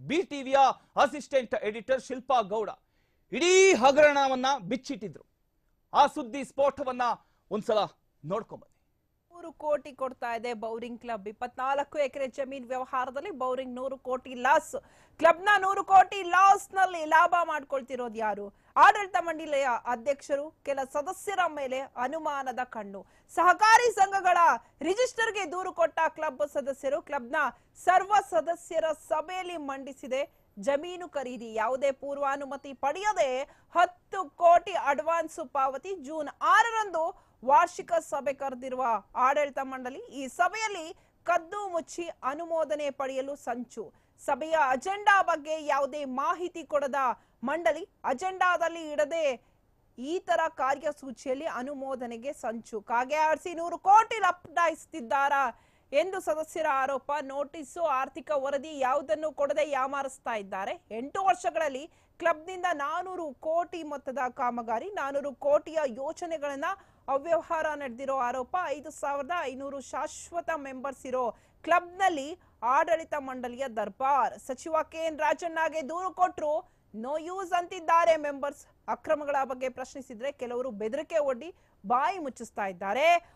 BTVಯ assistant editor Shilpa Gowda ಇಡೀ ಹಗರಣವನ್ನ ಬಿಚ್ಚಿಟ್ಟಿದ್ರು. ಆ ಸುದ್ದಿ ಸ್ಫೋಟವನ್ನ ಒಂದ್ಸಲ ನೋಡ್ಕೊಂಬನ್ನಿ. 100 ಕೋಟಿ ಕೊಡ್ತಾ ಇದೆ ಬೌರಿಂಗ್ ಕ್ಲಬ್. 24 ಎಕರೆ ಜಮೀನ್ ವ್ಯವಹಾರದಲ್ಲಿ ಬೌರಿಂಗ್ 100 ಕೋಟಿ ಲಾಸ್. ಕ್ಲಬ್ನ 100 ಕೋಟಿ ಲಾಸ್ ನಲ್ಲಿ ಲಾಭ ಮಾಡ್ಕೊಳ್ತಿರೋದು ಯಾರು? ಆಡಳಿತ ಮಂಡಳಿಯ ಅಧ್ಯಕ್ಷರು, ಕೆಲ ಸದಸ್ಯರ ಮೇಲೆ ಅನುಮಾನದ ಕಣ್ಣು. ಸಹಕಾರಿ ಸಂಘಗಳ ರಿಜಿಸ್ಟರ್ಗೆ ದೂರು ಕೊಟ್ಟ ಕ್ಲಬ್ ಸದಸ್ಯರು ಕ್ಲಬ್ನ ಸರ್ವ ಸದಸ್ಯರ ಸಭೆಯಲ್ಲಿ ಮಂಡಿಸಿದೆ ಜಮೀನು ಖರೀದಿ. ಯಾವುದೇ ಪೂರ್ವಾನುಮತಿ ಪಡೆಯದೆ 10 ಕೋಟಿ ಅಡ್ವಾನ್ಸ್ ಪಾವತಿ. ಜೂನ್ 6ರಂದು ವಾರ್ಷಿಕ ಸಭೆ ಕರೆದಿರುವ ಆಡಳಿತ ಮಂಡಳಿ ಈ ಸಭೆಯಲ್ಲಿ ಕದ್ದು ಮುಚ್ಚಿ ಅನುಮೋದನೆ ಪಡೆಯಲು ಸಂಚು. ಸಭೆಯ ಅಜೆಂಡಾ ಬಗ್ಗೆ ಯಾವುದೇ ಮಾಹಿತಿ ಕೊಡದ ಮಂಡಳಿ ಅಜೆಂಡಾದಲ್ಲಿ ಇಡದೆ ಈ ತರ ಕಾರ್ಯಸೂಚಿಯಲ್ಲಿ ಅನುಮೋದನೆಗೆ ಸಂಚು. ಕಾಗೆ ಆಡಿಸಿ 100 ಕೋಟಿ ಲಪಟಾಯಿಸುತ್ತಿದ್ದಾರಾ ಎಂದು ಸದಸ್ಯರ ಆರೋಪ. ನೋಟಿಸು, ಆರ್ಥಿಕ ವರದಿ ಯಾವುದನ್ನು ಕೊಡದೆ ಯಾಮಾರಿಸ್ತಾ ಇದ್ದಾರೆ. 8 ವರ್ಷಗಳಲ್ಲಿ ಕ್ಲಬ್ನಿಂದ 400 ಕೋಟಿ ಮೊತ್ತದ ಕಾಮಗಾರಿ, 400 ಕೋಟಿಯ ಯೋಜನೆಗಳನ್ನ ಅವ್ಯವಹಾರ ನಡೆದಿರೋ ಆರೋಪ. 5,500 ಶಾಶ್ವತ ಮೆಂಬರ್ಸ್ ಇರೋ ಕ್ಲಬ್ನಲ್ಲಿ ಆಡಳಿತ ಮಂಡಳಿಯ ದರ್ಬಾರ್. ಸಚಿವ KN ರಾಜಣ್ಣಗೆ ದೂರು ಕೊಟ್ಟರು, ನೋ ಯೂಸ್ ಅಂತಿದ್ದಾರೆ ಮೆಂಬರ್ಸ್. ಅಕ್ರಮಗಳ ಬಗ್ಗೆ ಪ್ರಶ್ನಿಸಿದ್ರೆ ಕೆಲವರು ಬೆದರಿಕೆ ಒಡ್ಡಿ ಬಾಯಿ ಮುಚ್ಚಿಸ್ತಾ ಇದ್ದಾರೆ.